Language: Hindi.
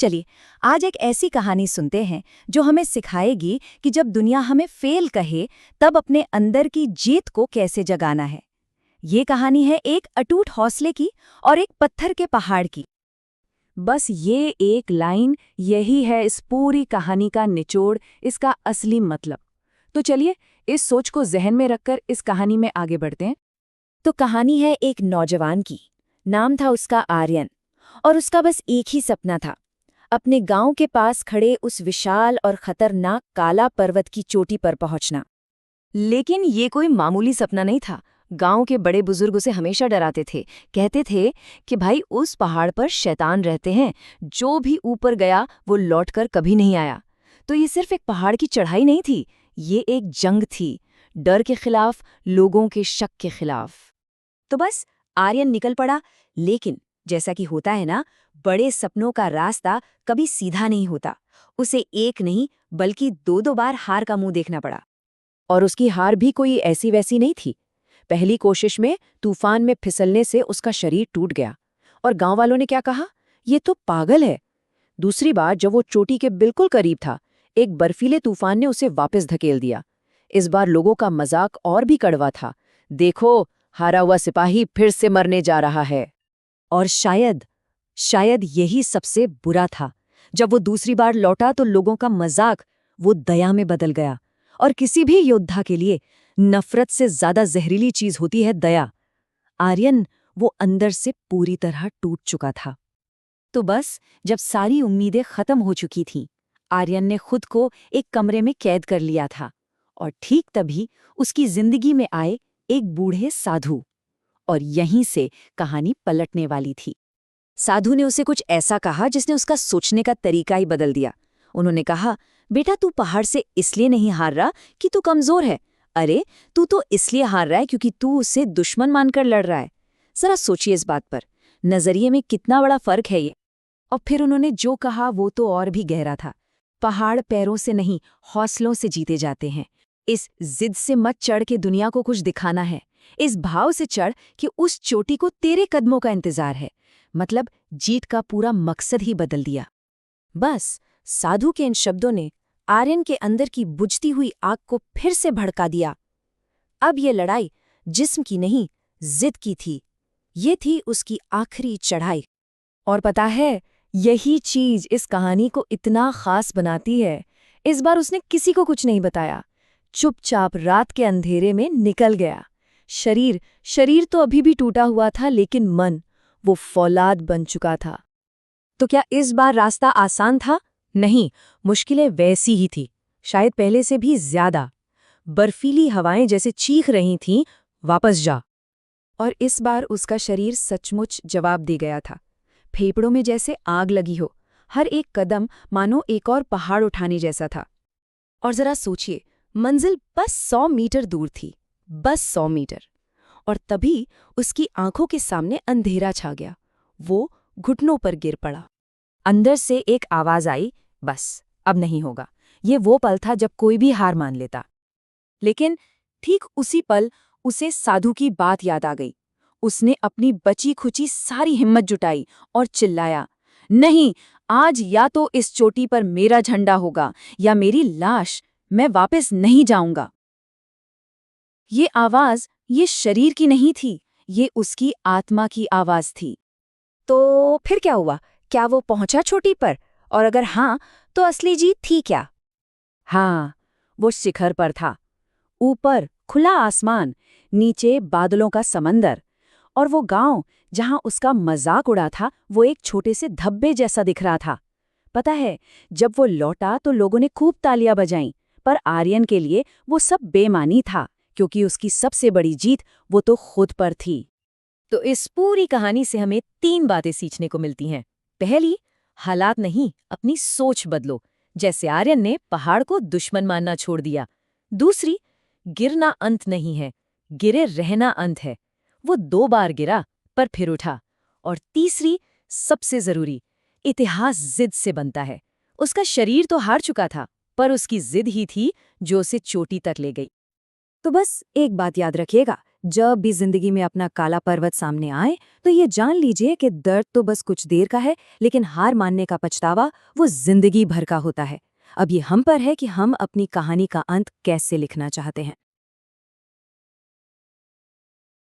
चलिए आज एक ऐसी कहानी सुनते हैं जो हमें सिखाएगी कि जब दुनिया हमें फेल कहे तब अपने अंदर की जीत को कैसे जगाना है। ये कहानी है एक अटूट हौसले की और एक पत्थर के पहाड़ की। बस ये एक लाइन यही है इस पूरी कहानी का निचोड़, इसका असली मतलब। तो चलिए इस सोच को जहन में रखकर इस कहानी में आगे बढ़ते हैं। तो कहानी है एक नौजवान की। नाम था उसका आर्यन और उसका बस एक ही सपना था, अपने गांव के पास खड़े उस विशाल और खतरनाक काला पर्वत की चोटी पर पहुंचना। लेकिन ये कोई मामूली सपना नहीं था। गांव के बड़े बुजुर्ग उसे हमेशा डराते थे, कहते थे कि भाई उस पहाड़ पर शैतान रहते हैं, जो भी ऊपर गया वो लौटकर कभी नहीं आया। तो ये सिर्फ एक पहाड़ की चढ़ाई नहीं थी, ये एक जंग थी, डर के खिलाफ, लोगों के शक के खिलाफ। तो बस आर्यन निकल पड़ा, लेकिन जैसा कि होता है ना, बड़े सपनों का रास्ता कभी सीधा नहीं होता। उसे एक नहीं बल्कि दो बार हार का मुंह देखना पड़ा। और उसकी हार भी कोई ऐसी वैसी नहीं थी। पहली कोशिश में तूफान में फिसलने से उसका शरीर टूट गया और गांव वालों ने क्या कहा, ये तो पागल है। दूसरी बार जब वो चोटी के बिल्कुल करीब था, एक बर्फीले तूफान ने उसे वापस धकेल दिया। इस बार लोगों का मजाक और भी कड़वा था, देखो हारा हुआ सिपाही फिर से मरने जा रहा है। और शायद यही सबसे बुरा था। जब वो दूसरी बार लौटा तो लोगों का मजाक वो दया में बदल गया। और किसी भी योद्धा के लिए नफरत से ज्यादा जहरीली चीज होती है दया। आर्यन वो अंदर से पूरी तरह टूट चुका था। तो बस जब सारी उम्मीदें खत्म हो चुकी थीं, आर्यन ने खुद को एक कमरे में कैद कर लिया था। और ठीक तभी उसकी जिंदगी में आए एक बूढ़े साधु। और यहीं से कहानी पलटने वाली थी। साधु ने उसे कुछ ऐसा कहा जिसने उसका सोचने का तरीका ही बदल दिया। उन्होंने कहा, बेटा तू पहाड़ से इसलिए नहीं हार रहा कि तू कमजोर है। अरे तू तो इसलिए हार रहा है क्योंकि तू उसे दुश्मन मानकर लड़ रहा है। जरा सोचिए इस बात पर, नजरिए में कितना बड़ा फर्क है ये। और फिर उन्होंने जो कहा वो तो और भी गहरा था। पहाड़ पैरों से नहीं, हौसलों से जीते जाते हैं। इस जिद से मत चढ़ के दुनिया को कुछ दिखाना है। इस भाव से चढ़ कि उस चोटी को तेरे कदमों का इंतजार है। मतलब जीत का पूरा मकसद ही बदल दिया। बस साधु के इन शब्दों ने आर्यन के अंदर की बुझती हुई आग को फिर से भड़का दिया। अब ये लड़ाई जिस्म की नहीं, जिद की थी। ये थी उसकी आखिरी चढ़ाई। और पता है, यही चीज इस कहानी को इतना खास बनाती है। इस बार उसने किसी को कुछ नहीं बताया, चुपचाप रात के अंधेरे में निकल गया। शरीर तो अभी भी टूटा हुआ था, लेकिन मन वो फौलाद बन चुका था। तो क्या इस बार रास्ता आसान था? नहीं, मुश्किलें वैसी ही थी, शायद पहले से भी ज्यादा। बर्फीली हवाएं जैसे चीख रही थीं, वापस जा। और इस बार उसका शरीर सचमुच जवाब दे गया था। फेफड़ों में जैसे आग लगी हो, हर एक कदम मानो एक और पहाड़ उठाने जैसा था। और जरा सोचिए, मंजिल बस 100 मीटर दूर थी, बस 100 मीटर। और तभी उसकी आंखों के सामने अंधेरा छा गया। वो घुटनों पर गिर पड़ा। अंदर से एक आवाज आई, बस अब नहीं होगा। ये वो पल था जब कोई भी हार मान लेता। लेकिन ठीक उसी पल उसे साधु की बात याद आ गई। उसने अपनी बची खुची सारी हिम्मत जुटाई और चिल्लाया, नहीं, आज या तो इस चोटी पर मेरा झंडा होगा या मेरी लाश। मैं वापस नहीं जाऊंगा। ये आवाज ये शरीर की नहीं थी, ये उसकी आत्मा की आवाज थी। तो फिर क्या हुआ? क्या वो पहुंचा चोटी पर? और अगर हाँ, तो असली जीत थी क्या? हाँ, वो शिखर पर था। ऊपर खुला आसमान, नीचे बादलों का समंदर। और वो गांव जहां उसका मजाक उड़ा था, वो एक छोटे से धब्बे जैसा दिख रहा था। पता है, जब वो लौटा तो लोगों ने खूब तालियां बजाईं, पर आर्यन के लिए वो सब बेमानी था, क्योंकि उसकी सबसे बड़ी जीत वो तो खुद पर थी। तो इस पूरी कहानी से हमें 3 बातें सीखने को मिलती हैं। पहली, हालात नहीं, अपनी सोच बदलो, जैसे आर्यन ने पहाड़ को दुश्मन मानना छोड़ दिया। दूसरी, गिरना अंत नहीं है, गिरे रहना अंत है। वो 2 बार गिरा पर फिर उठा। और तीसरी, सबसे जरूरी, इतिहास जिद से बनता है। उसका शरीर तो हार चुका था, पर उसकी जिद ही थी जो उसे चोटी तक ले गई। तो बस एक बात याद रखिएगा, जब भी जिंदगी में अपना काला पर्वत सामने आए तो ये जान लीजिए कि दर्द तो बस कुछ देर का है, लेकिन हार मानने का पछतावा वो जिंदगी भर का होता है। अब ये हम पर है कि हम अपनी कहानी का अंत कैसे लिखना चाहते हैं।